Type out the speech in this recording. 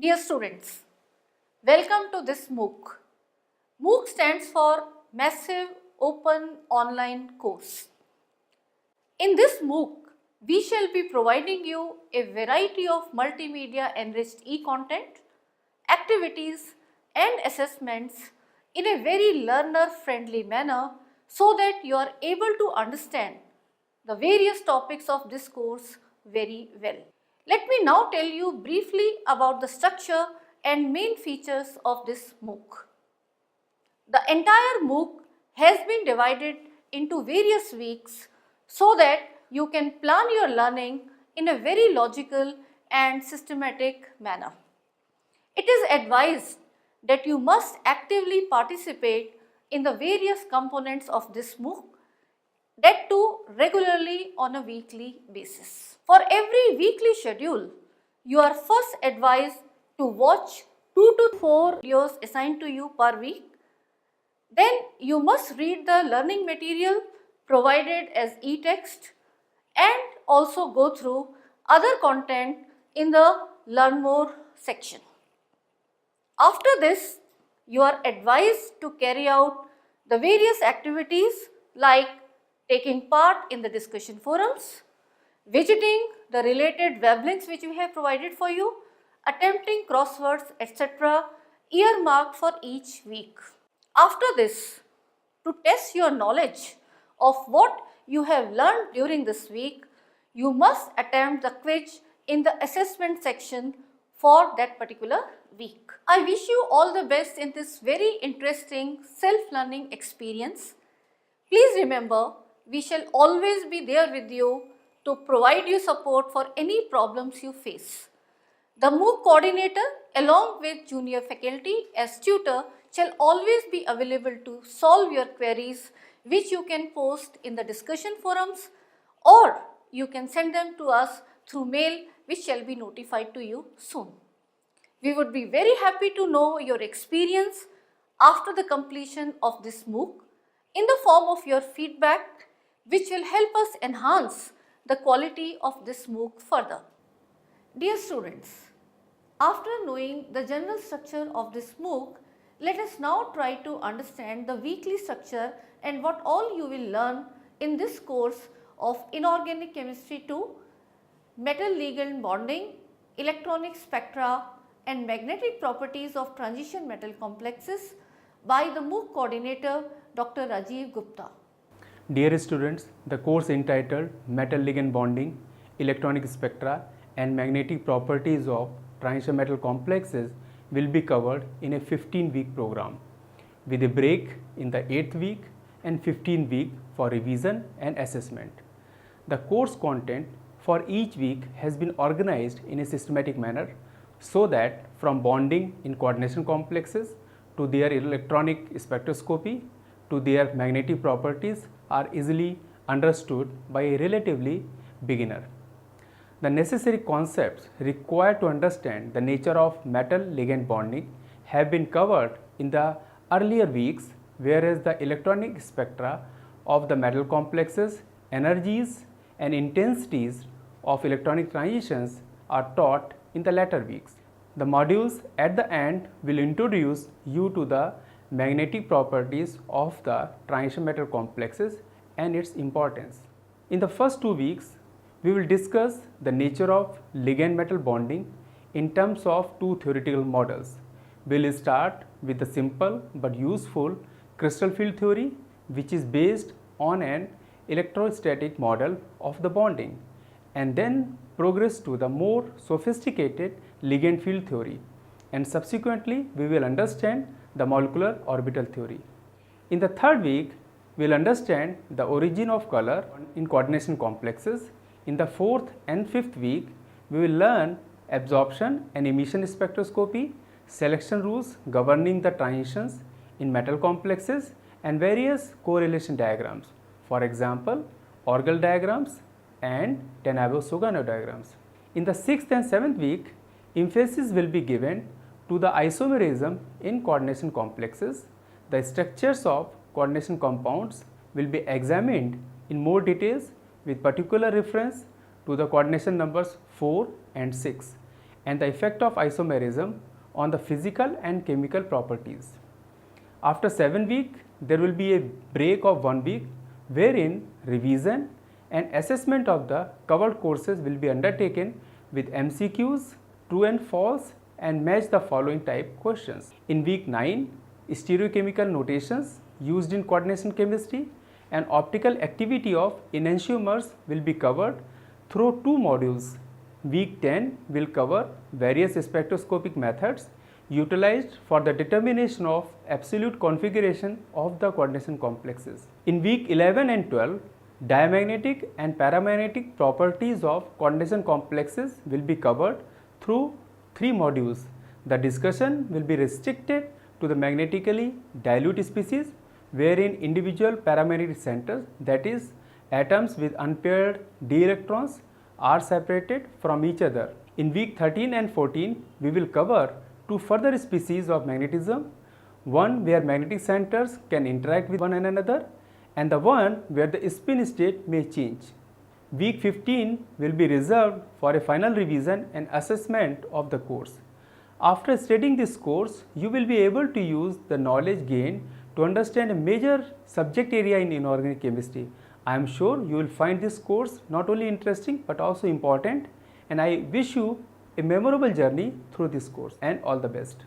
Dear students, welcome to this MOOC. MOOC stands for Massive Open Online Course. In this MOOC, we shall be providing you a variety of multimedia enriched e-content, activities and assessments in a very learner friendly manner so that you are able to understand the various topics of this course very well. Let me now tell you briefly about the structure and main features of this MOOC. The entire MOOC has been divided into various weeks so that you can plan your learning in a very logical and systematic manner. It is advised that you must actively participate in the various components of this MOOC, that too regularly on a weekly basis. For every weekly schedule, you are first advised to watch 2 to 4 videos assigned to you per week. Then you must read the learning material provided as e-text and also go through other content in the Learn More section. After this, you are advised to carry out the various activities like taking part in the discussion forums, visiting the related web links which we have provided for you, attempting crosswords, etc., earmarked for each week. After this, to test your knowledge of what you have learned during this week, you must attempt the quiz in the assessment section for that particular week. I wish you all the best in this very interesting self-learning experience. Please remember, we shall always be there with you to provide you support for any problems you face. The MOOC coordinator along with junior faculty as tutor shall always be available to solve your queries which you can post in the discussion forums or you can send them to us through mail which shall be notified to you soon. We would be very happy to know your experience after the completion of this MOOC in the form of your feedback which will help us enhance the quality of this MOOC further. Dear students, after knowing the general structure of this MOOC, let us now try to understand the weekly structure and what all you will learn in this course of Inorganic Chemistry II, Metal Ligand Bonding, Electronic Spectra and Magnetic Properties of Transition Metal Complexes by the MOOC coordinator Dr. Rajiv Gupta. Dear students, the course entitled Metal Ligand Bonding, Electronic Spectra and Magnetic Properties of Transition Metal Complexes will be covered in a 15-week program with a break in the 8th week and 15th week for revision and assessment. The course content for each week has been organized in a systematic manner so that from bonding in coordination complexes to their electronic spectroscopy to their magnetic properties are easily understood by a relatively beginner. The necessary concepts required to understand the nature of metal ligand bonding have been covered in the earlier weeks, whereas the electronic spectra of the metal complexes, energies and intensities of electronic transitions are taught in the latter weeks. The modules at the end will introduce you to the magnetic properties of the transition metal complexes and its importance. In the first 2 weeks, we will discuss the nature of ligand metal bonding in terms of 2 theoretical models. We will start with the simple but useful crystal field theory, which is based on an electrostatic model of the bonding, and then progress to the more sophisticated ligand field theory, and subsequently we will understand the molecular orbital theory. In the 3rd week, we will understand the origin of color in coordination complexes. In the 4th and 5th week, we will learn absorption and emission spectroscopy, selection rules governing the transitions in metal complexes and various correlation diagrams, for example, Orgel diagrams and Tenabo-Sugano diagrams. In the 6th and 7th week, emphasis will be given to the isomerism in coordination complexes. The structures of coordination compounds will be examined in more details with particular reference to the coordination numbers 4 and 6, and the effect of isomerism on the physical and chemical properties. After 7 weeks, there will be a break of 1 week wherein revision and assessment of the covered courses will be undertaken with MCQs, true and false, and match the following type questions. In week 9, stereochemical notations used in coordination chemistry and optical activity of enantiomers will be covered through 2 modules. Week 10 will cover various spectroscopic methods utilized for the determination of absolute configuration of the coordination complexes. In week 11 and 12, diamagnetic and paramagnetic properties of coordination complexes will be covered through 3 modules. The discussion will be restricted to the magnetically dilute species wherein individual paramagnetic centers, that is atoms with unpaired d electrons, are separated from each other. In week 13 and 14, we will cover 2 further species of magnetism, one where magnetic centers can interact with one another and the one where the spin state may change. Week 15 will be reserved for a final revision and assessment of the course. After studying this course, you will be able to use the knowledge gained to understand a major subject area in inorganic chemistry. I am sure you will find this course not only interesting but also important, and I wish you a memorable journey through this course, and all the best.